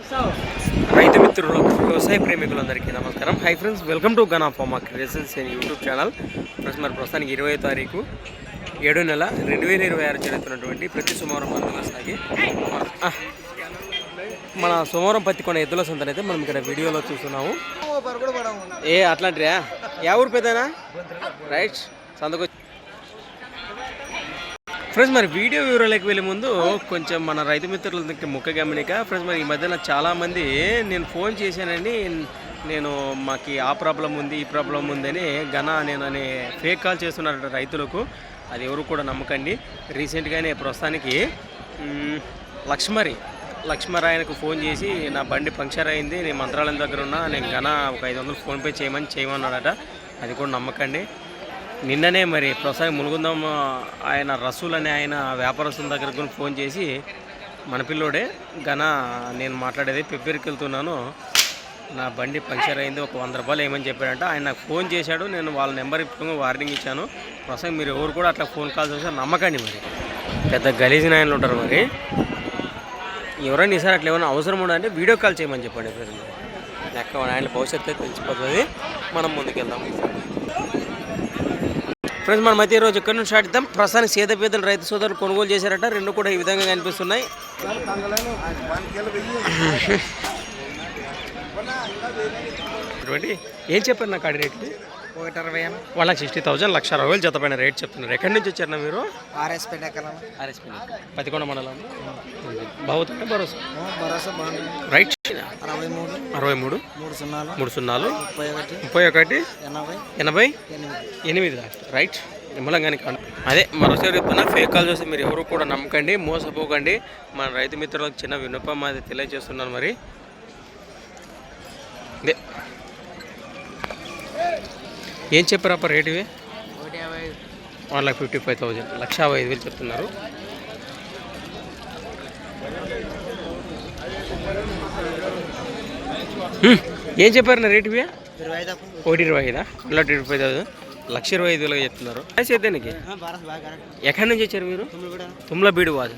రైతు మిత్రులకు వ్యవసాయ ప్రేమికులందరికీ నమస్కారం. Hi friends, welcome to Gana pharma creations and YouTube channel. Friends, మరి ప్రస్తుతానికి 20వ తారీఖు 7వ నెల 2026 జరుగుతున్నటువంటి ప్రతి సోమవారం పండుగ సాగి మన సోమవారం పత్తికొండ ఎద్దుల సంతనైతే మనం ఇక్కడ వీడియోలో చూస్తున్నాము. అట్లాంటిరా యా ఊరు పెద్దనా రైట్ సంతకు. ఫ్రెండ్స్, మరి వీడియో వివరాలకు వెళ్ళే ముందు కొంచెం మన రైతు మిత్రులకి ముఖ్య గమనిక. ఫ్రెండ్స్, మరి ఈ మధ్యన చాలామంది నేను ఫోన్ చేశానండి, నేను మాకు ఆ ప్రాబ్లం ఉంది ఈ ప్రాబ్లం ఉందని నేను అని ఫేక్ కాల్ చేస్తున్నారు రైతులకు. అది ఎవరు కూడా నమ్మకండి. రీసెంట్గానే ప్రస్తుతానికి లక్ష్మరాయనకు ఫోన్ చేసి నా బండి పంక్చర్ అయింది, నేను మంత్రాలయం దగ్గర ఉన్నా, నేను ఒక 500 ఫోన్పే చేయమన్నాడట. అది కూడా నమ్మకండి. నిన్ననే మరి ప్రస్తుతానికి మునుగుందాం ఆయన రసూల్ అనే ఆయన వ్యాపారస్తుల దగ్గరకు ఫోన్ చేసి మన పిల్లోడే నేను మాట్లాడేది పెబ్బేరికి వెళ్తున్నాను, నా బండి పంక్చర్ అయింది, ఒక 100 రూపాయలు ఏమని చెప్పాడంట. ఆయన నాకు ఫోన్ చేశాడు, నేను వాళ్ళ నెంబర్ ఇప్పుడు వార్నింగ్ ఇచ్చాను. ప్రస్తుతం మీరు ఎవరు కూడా అట్లా ఫోన్ కాల్ చేస్తే నమ్మకండి. మరి పెద్ద గలీజ్ నాయనలు ఉంటారు. మరి ఎవరైనా ఈసారి అట్లా ఏమైనా అవసరం ఉండాలంటే వీడియో కాల్ చేయమని చెప్పండి. లెక్క ఆయన భవిష్యత్తు తెలిసిపోతుంది. మనం ముందుకెళ్దాం. ఫ్రెండ్స్, మనం అయితే ఈరోజు ఇక్కడ నుంచి స్టార్ట్ చేద్దాం. ప్రస్తుతానికి సేదపేదలు రైతు సోదరులు కొనుగోలు చేశారట. రెండు కూడా ఈ విధంగా కనిపిస్తున్నాయి. ఏం చెప్పారు నాకు ఆడి రేట్కి? 1,60,000 వాళ్ళకి 60,000 1,60,000 జత పైన రేట్ చెప్తున్నారు. ఎక్కడి నుంచి వచ్చారు మీరు? పత్తికొండ మండలం. బాగుతుంది భరోసా రైట్. 63 30 31 88 రైట్. నిమ్మలంగానే కాదు. అదే మరోసారి చెప్తున్నా, ఫేక్ కాల్ చేస్తే మీరు ఎవరు కూడా నమ్మకండి, మోసపోకండి. మన రైతు మిత్రులకు చిన్న విన్నపం అది తెలియజేస్తున్నాను. మరి ఇదే ఏం చెప్పారు అప్ప రేటు? ఇవి 1,55,000 1,05,000 చెప్తున్నారు. ఏం చెప్పారు నా రేటు? ఇవి 1,25,000 1,25,000 1,25,000 చెప్తున్నారు. చేద్దానికి ఎక్కడి నుంచి వచ్చారు మీరు? తుమ్లబీడు వాదు.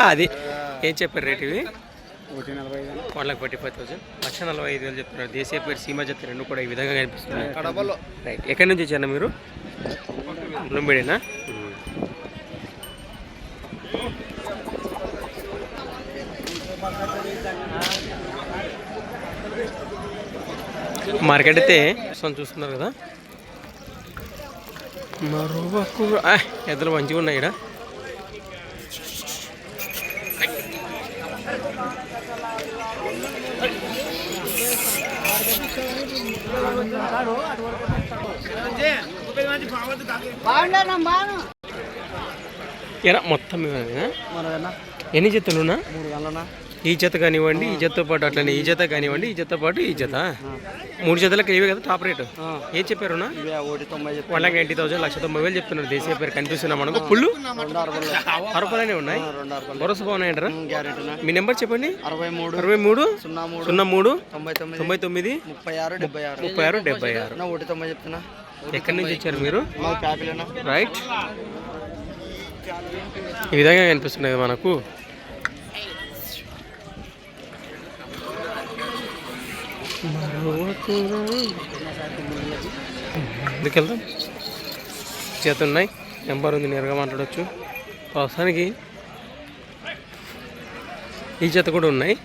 అది ఏం చెప్పారు రేటు? ఇవి 1,45,000 1,45,000 చెప్తున్నారు. దేశీయ పేరు సీమ జత రెండు కూడా ఈ విధంగా కనిపిస్తున్నాయి. రైట్. ఎక్కడి నుంచి వచ్చారు మీరు? తుమ్లబీడేనా? మార్కెట్ అయితే చూస్తున్నారు కదా. మరొక ఎద్దులు మంచిగా ఉన్నాయి ఇక్కడ. మొత్తం ఎన్ని జతలున్నా? ఈ జత కానివ్వండి, ఈ జతతో పాటు అట్లనే ఈ జత కానివ్వండి, ఈ జతతో పాటు ఈ జత 3 జతలకు ఇవే కదా టాప్ రేటు. ఏం చెప్పారున్నా? 1,90,000 1,90,000 చెప్తున్నారు. దేశీయ పేరు కనిపిస్తున్నా మనకు. పుల్లు 6 రూపాయలనే ఉన్నాయి. భరోసా బాగున్నాయంటారా? మీ నెంబర్ చెప్పండి. 63 03 99 36 76. ఎక్కడి నుంచి వచ్చారు మీరు? రైట్. ఈ విధంగా కనిపిస్తున్నాయి మనకు. ఎందుకెళ్దాం? చేత ఉన్నాయి, నెంబర్ ఉంది, నేరుగా మాట్లాడవచ్చు. ప్రస్తుతానికి ఈ చేత కూడా ఉన్నాయి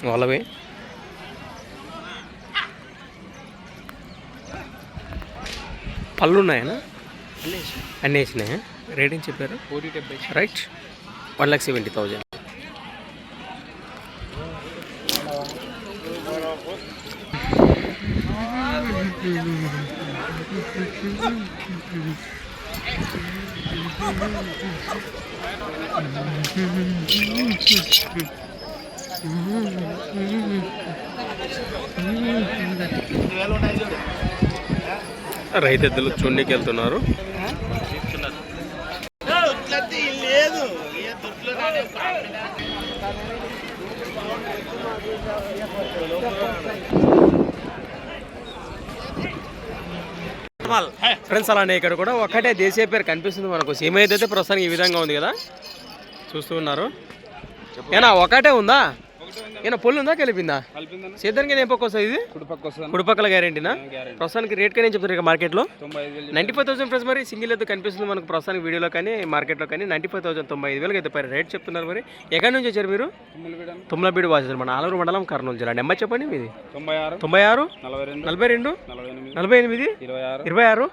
వాళ్ళవే. పళ్ళు ఉన్నాయనా? అన్నీ వేసినాయా? రేటింగ్ చెప్పారు 1,70,000 రైట్. 1,70,000. రైతు ఎద్దులు చుండికి వెళ్తున్నారు. ఫ్రెండ్స్ అలానే ఇక్కడ కూడా ఒకటే దేశీయ పేరు కనిపిస్తుంది మనకు. సీమ అయితే ప్రస్తుతానికి ఈ విధంగా ఉంది కదా, చూస్తూ ఉన్నారు. ఏనా ఒకటే ఉందా? ఏనా పొల్లు ఉందా కలిపిందా? సేద్యానికి ఏం పక్క వస్తుంది? ఇది కుడిపక్కల గ్యారెంటీనా? ప్రస్తుతానికి రేట్ కానీ ఏం చెప్తారు ఇక మార్కెట్లో? 95,000 ప్రైస్. మరి సింగిల్ అయితే కనిపిస్తుంది మనకు ప్రస్తుతానికి వీడియోలో కానీ మార్కెట్లో కానీ 95,000 95,000 అయితే పై రేట్ చెప్తున్నారు. మరి ఎక్కడి నుంచి వచ్చారు మీరు? తుమ్మలబీడు వాసి మన ఆలూరు మండలం కర్నూలు జిల్లా. నెంబర్ చెప్పండి మీది. 96 42 48 26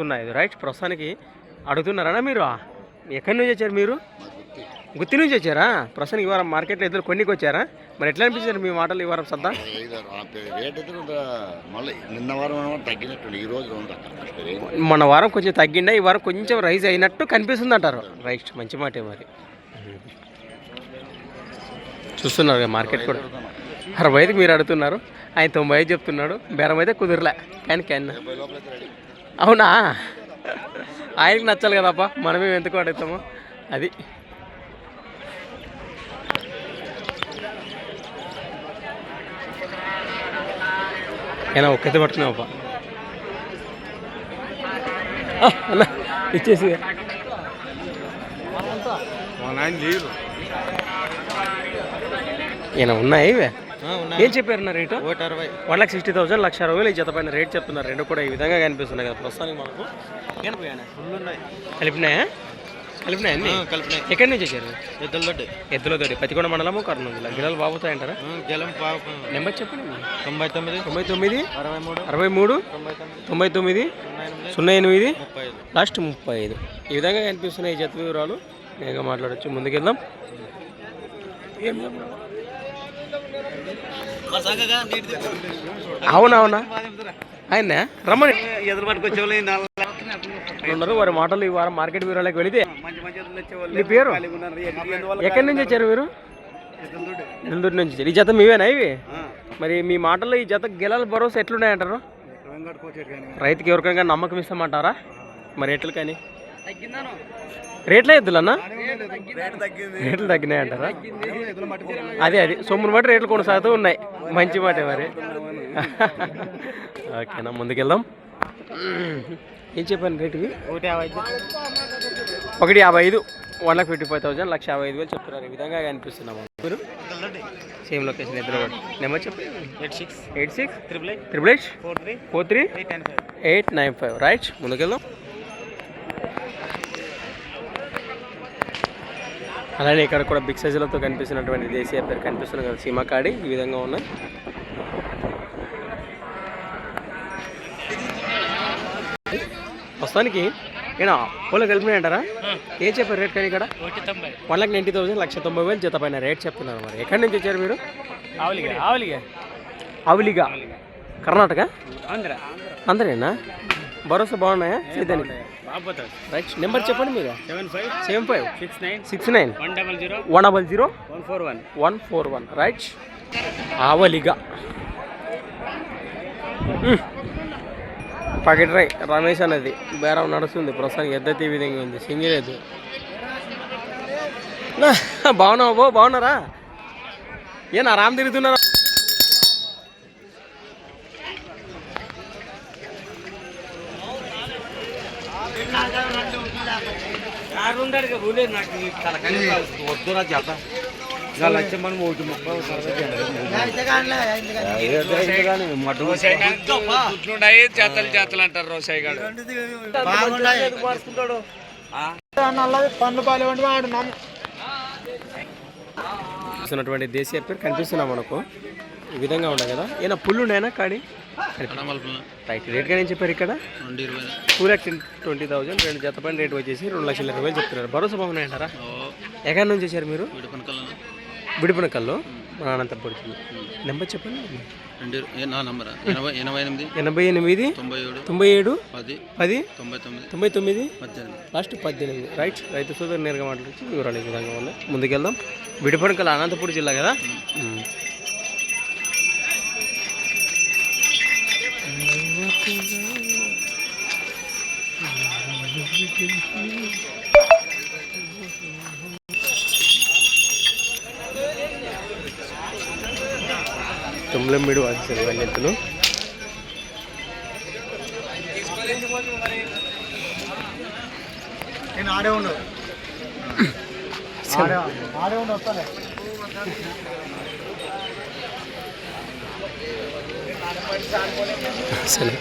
05. రైట్. ప్రస్తుతానికి అడుగుతున్నారా మీరు? ఎక్కడి నుంచి వచ్చారు మీరు? గుత్తి నుంచి వచ్చారా? ప్రస్తుతానికి ఈ వారం మార్కెట్లో ఎదురు కొన్నికి వచ్చారా? మరి ఎట్లా అనిపించారు మీ మాటలు ఈ వారం సద్దా? మన వారం కొంచెం తగ్గిండా, ఈ వారం కొంచెం రైజ్ అయినట్టు కనిపిస్తుంది అంటారు. రైట్, మంచి మాటే. మరి చూస్తున్నారు మార్కెట్ కూడా 65కి మీరు అడుగుతున్నారు, ఆయన 95 చెప్తున్నాడు. బేరం అయితే కుదరలే. కానీ అవునా? ఆయనకి నచ్చాలి కదప్ప, మనమేం ఎందుకు అడుగుతాము అది. ఏనా ఒక్కతే పట్టుకున్నావప్ప అన్న ఇచ్చేసి ఈయన ఉన్నాయి. ఏం చెప్పారు నా రేటు? 1,60,000 1,60,000 ఈ జత పైన రేట్ చెప్తున్నారు. రెండు కూడా ఈ విధంగా కనిపిస్తున్నాయి కదా ప్రస్తుతానికి మనకు. కలిపినాయా? కలిపినాయండి. ఎక్కడి నుంచి వచ్చారు? ఎద్దులతోటి పతికొండ మండలము కర్నూలు జిల్లా. గిలాలు బాగుతాయంటారా? నెంబర్ చెప్పండి. 99 63 99 08 లాస్ట్ 35. ఈ విధంగా కనిపిస్తున్నాయి ఈ జత వివరాలు. నేరుగా మాట్లాడచ్చు. ముందుకెళ్దాం. అవునవునా? ఆయన రమ్మని ఎదురు పట్టుకొచ్చే ఉన్నారు. వారి మాటలు ఈ వారం మార్కెట్ వివరాలకు వెళితే మీ పేరు? ఎక్కడి నుంచి వచ్చారు మీరు? నెల్లూరు నుంచి వచ్చారు. ఈ జత మీవేనా ఇవి? మరి మీ మాటల్లో ఈ జత గెలాల భరోసా ఎట్లున్నాయంటారు? రైతుకి ఎవరికైనా నమ్మకం ఇస్తామంటారా? మరి ఎట్లు కానీ రేట్లే ఎద్దులన్నా? రేట్లు తగ్గినాయి అంటారా? అదే సొమ్మును బట్టి రేట్లు కొనసాగుతూ ఉన్నాయి. మంచి మాట మరి. ఓకేనా, ముందుకెళ్దాం. ఏం చెప్పాను రేటువి? 1,55 1,55,000 1,55,000 చెప్తున్నారు. ఈ విధంగా కనిపిస్తున్నాము. మీరు సేమ్ లొకేషన్ ఎదురు. నెంబర్ చెప్పండి. 86 888 43 895. రైట్, ముందుకెళ్దాం. అలానే ఇక్కడ కూడా బిగ్ సైజులతో కనిపిస్తున్నటువంటి దేశీయ పేరు కనిపిస్తుంది కదా, సీమకాడి. ఈ విధంగా ఉన్నాయి. ప్రస్తుతానికి ఏనా పూల కలిపినాయంటారా? ఏం చెప్పారు రేట్? కానీ ఇక్కడ 1,90,000 1,90,000 జత పైన రేట్ చెప్తున్నారు. మరి ఎక్కడి నుంచి వచ్చారు మీరు? ఆవులిగా కర్ణాటక? ఆంధ్రేనా? భరోసా బాగున్నాయా సేద్యానికి? రైట్, నెంబర్ చెప్పండి మీరు. 75 69 100 141. రైట్, ఆవలిగా. పాకెట్ రై రమేష్ అనేది బేరం నడుస్తుంది ప్రస్తుతానికి. ఎద్దైతే ఈ విధంగా ఉంది. సింగిల్ ఎద్దు. బాగున్నావు బో? బాగున్నారా? ఏనా రామ్ తిరుగుతున్నారా? వద్దురా చేత లక్ష్యం 1 చేతలు అంటారు. రోసాయి గారు చూస్తున్నటువంటి దేశీయ పేరు కనిపిస్తున్నా మనకు. ఈ విధంగా ఉన్నాయి కదా. ఏనా పుల్లు ఉన్నాయనా కాడి? రైట్, రేట్ కానీ ఏం చెప్పారు ఇక్కడ? 2,20,000 రెండు జత పైన రేట్ వచ్చేసి 2,20,000 చెప్తున్నారు. భరోసా బాగున్నాయంటారా? ఎక్కడి నుంచి వచ్చారు మీరు? బిడిపనకల్లో మన అనంతపురం. నెంబర్ చెప్పండి. 88 97 10 99 లాస్ట్ 18. రైట్, రైతు సోదరు నేరుగా మాట్లాడుతూ వివరాలు ఈ విధంగా ఉన్నాయి. ముందుకెళ్దాం. బిడిపనకల్ అనంతపురం జిల్లా కదా. తుమ్లమ్మీడు వాసేసారు ఇవన్నీ ఎత్తులు. అసలు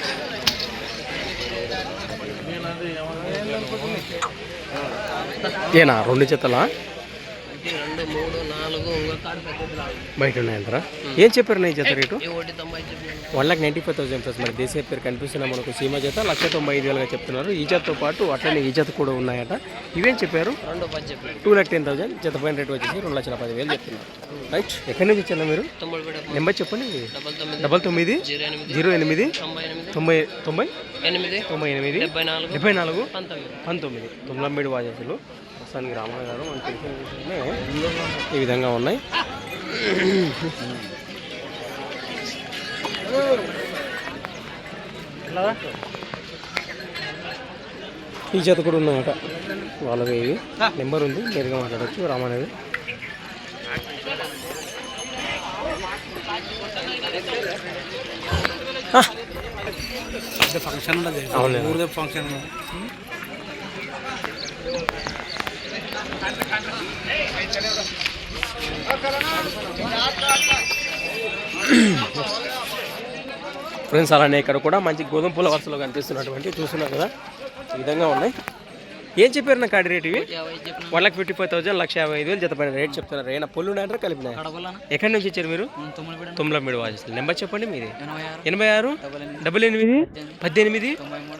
ఏనా 2 జతలా బయట ఉన్నాయంటారా? ఏం చెప్పారు నా జత రేటు? 1,95,000 ప్లస్. మరి దేశీయ పేరు కనిపిస్తున్నా మనకు సీమ జత 1,95,000గా చెప్తున్నారు. ఈ జతతో పాటు అట్లనే ఈ జత కూడా ఉన్నాయట. ఇవేం చెప్పారు? 2,10,000. జత పైన రేటు వచ్చేసి 2,10,000 చెప్తున్నారు. రైట్. ఎక్కడి నుంచి వచ్చారా మీరు? నెంబర్ చెప్పండి. 99 తుమ్లంబేడి వాజేసులు ప్రస్తుతానికి రామయ్య గారు మనకు తెలిసిన విషయమే ఈ విధంగా ఉన్నాయి. ఈ జత కూడా ఉన్నాయట వాళ్ళవి. ఇవి నెంబర్ ఉంది, నేరుగా మాట్లాడచ్చు. రామనేది ఫంక్షన్ ఫంక్షన్ ఫ్రెండ్స్, అలానే ఇక్కడ కూడా మంచి గోధుమ పూల వరుసలో కనిపిస్తున్నటువంటి చూస్తున్నారు కదా, ఈ విధంగా ఉన్నాయి. ఏం చెప్పారు నా కాడి రేటు? ఇవి 1,55,000, 1,55,000 జత పైన రేట్ చెప్తున్నారు. ఏమైనా పొల్లు ఉన్నాయంటారా కలిపినా? ఎక్కడి నుంచి ఇచ్చారు మీరు? తుమ్లంబేడి వాజేసులు. నెంబర్ చెప్పండి మీది. 86 88 18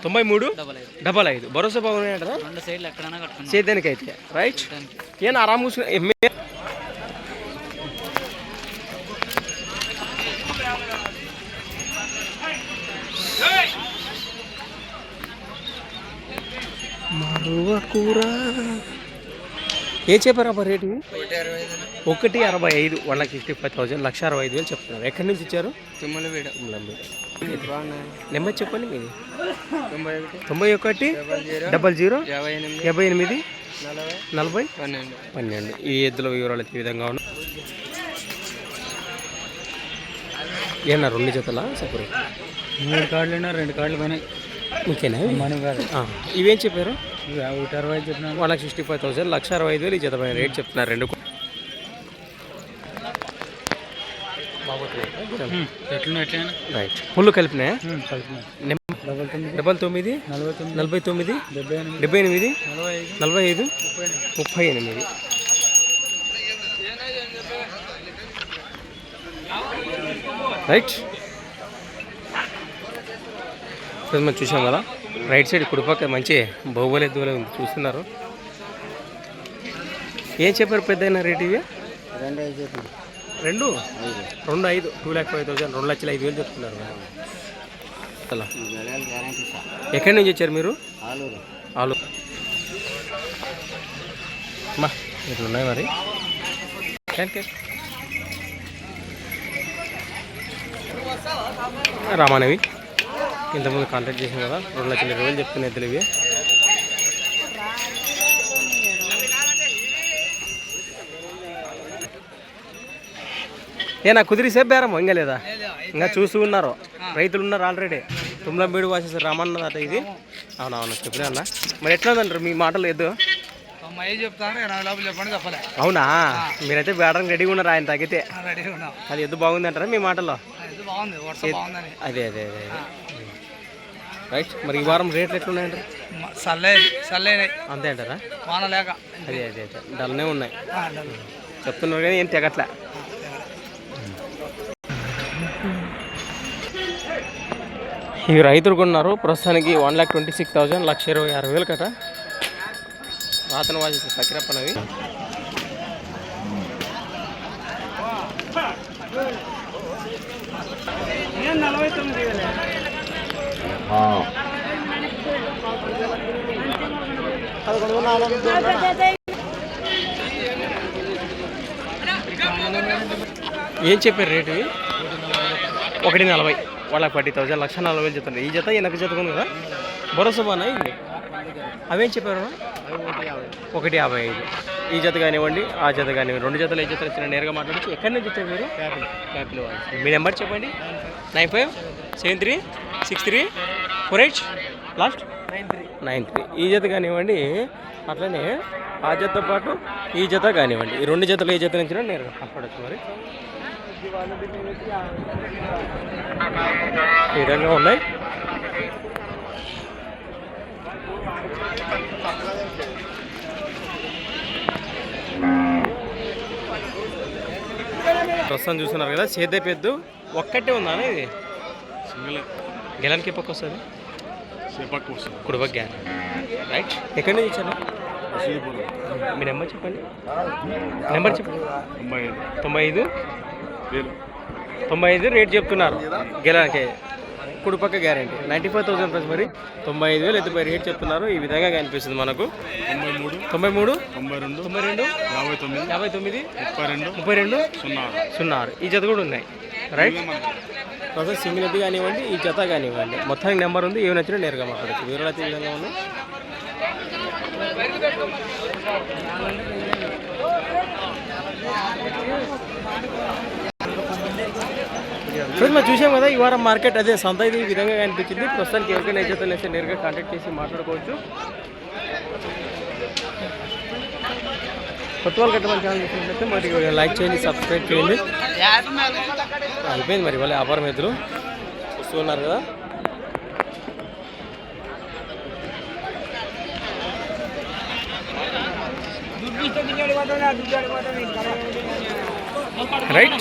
93 55. భరోసా బాగున్నాయంటారా సేద్యానికి అయితే? రైట్. ఏనా ఆరామ్ కూర్చున్నా కూర. ఏ చెప్పారు అబ్బా రేటు? 1,65,000, 1,65,000, 1,65,000 చెప్తున్నారు. ఎక్కడి నుంచి ఇచ్చారు? తుమ్మలబేడ. నెంబర్ చెప్పండి మీది. 91 00 58 40 12. ఈ ఎద్దుల వివరాలు ఈ విధంగా ఉన్నాయి. ఏమన్నా 2 జతలా సపరేట్? 3 కార్డులు 2 కార్డులు పైన ఓకేనా? మనం కాదు. ఇవేం చెప్పారు? 1,60,000 చెప్తున్నాను. 1,65,000, 1,65,000 ఈ జత పైన రేట్ చెప్తున్నారు. 2 రైట్. పుల్లు కలిపినాయా? 99 49 78 45 38. రైట్. మనం చూసాం కదా, రైట్ సైడ్ కుడిపక్క మంచి బాహుబలి దూరం ఉంది చూస్తున్నారు. ఏం చెప్పారు పెద్ద అయినా రేట్? ఇవి 2,5,000, 2,05,000, 2,05,000 చెప్తున్నారు. అలా ఎక్కడి నుంచి వచ్చారు మీరు? ఆలూరు. మా ఇట్లున్నాయి మరి. రామానవి ఇంతకుముందు కాంటాక్ట్ చేసాం కదా, 2,20,000 చెప్తున్నాయి ఎద్దులు ఇవి. ఏనా కుదిరిసే బేరం ఇంకా లేదా? ఇంకా చూస్తూ ఉన్నారు, రైతులు ఉన్నారు ఆల్రెడీ. తుమ్లంబేడు వాసేసారు రామన్నది అట ఇది. అవునవును చెప్పినా అన్న. మరి ఎట్లా ఉందంటారు మీ మాటలు? ఎద్దు అవునా? మీరైతే బేడడానికి రెడీగా ఉన్నారు ఆయన తగ్గితే. అది ఎద్దు బాగుంది అంటారా మీ మాటల్లో? అదే అదే అదే రైట్. మరి ఈ వారం రేట్లు ఎట్లున్నాయంటారు? అంతే అంటారా? అదే అదే అదే డల్నే ఉన్నాయి చెప్తున్నారు కానీ ఏం తెగట్లే. ఇవి రైతులు కొన్నారు ప్రస్తుతానికి 1,26,000, 1,26,000 కట. రాతన వాసి సకిరప్పనవి. ఏం చెప్పారు రేటు? 1,40,000, 1,40,000, 1,40,000 చెప్తున్నారు. ఈ జత వెనక జత ఉంది కదా, భరోసా బాగున్నాయి. అవేం చెప్పారు? 1,55,000 ఈ జత కానివ్వండి, ఆ జత కానివ్వండి. 2 జతలు ఏ జతలు ఇచ్చిన నేరుగా మాట్లాడచ్చు. ఎక్కడి నుంచి ఇచ్చారు మీరు? క్యాపిల్ వాయిస్. మీ నెంబర్ చెప్పండి. 95736348 లాస్ట్ 9-3. ఈ జత కానివ్వండి, అట్లనే ఆ జతతో పాటు ఈ జత కానివ్వండి. ఈ 2 జతలు ఏ జత నుంచి నేరుగా కనపడచ్చు. మరి ఈ విధంగా ఉన్నాయి. ప్రస్తుతం చూస్తున్నారు కదా, సేద్య పెద్దు ఒక్కటే ఉందా ఇది? గెలానికి పక్క వస్తుంది, కుడిపక్క గ్యాన్. రైట్, ఎక్కడి నుంచి ఇచ్చారు? మీ నెంబర్ చెప్పండి. నెంబర్ చెప్పండి. 95 రేట్ చెప్తున్నారు గెలానికి. కుడిపక్క గ్యారంటీ 95,000 ప్లస్. మరి 95,000 ఎత్తుపై రేట్ చెప్తున్నారు. ఈ విధంగా కనిపిస్తుంది మనకు. 93 92 59 32 06. ఈ జత కూడా ఉన్నాయి. రైట్, ప్రస్తుతం సింగిల్ ఎత్తు కానివ్వండి, ఈ జత కానివ్వండి, మొత్తానికి నెంబర్ ఉంది. ఏమి నచ్చినా నేరుగా మాట్లాడచ్చు. వివరాలు అయితే ఈ విధంగా ఉన్నాయి. ఫ్రెండ్స్, మనం చూసాం కదా ఈ వారం మార్కెట్ అదే సంత ఇది ఈ విధంగా అనిపించింది. ప్రస్తుతానికి ఎవరికైనా ఏ జతలు వేస్తే నేరుగా కాంటాక్ట్ చేసి మాట్లాడుకోవచ్చు. కొత్త వాళ్ళు కట్టమని ఛానల్ చూసినట్లయితే మరి లైక్ చేయండి, సబ్స్క్రైబ్ చేయండి. అయిపోయింది మరి వాళ్ళ వ్యాపారం ఎదురు వస్తూ ఉన్నారు కదా. రైట్.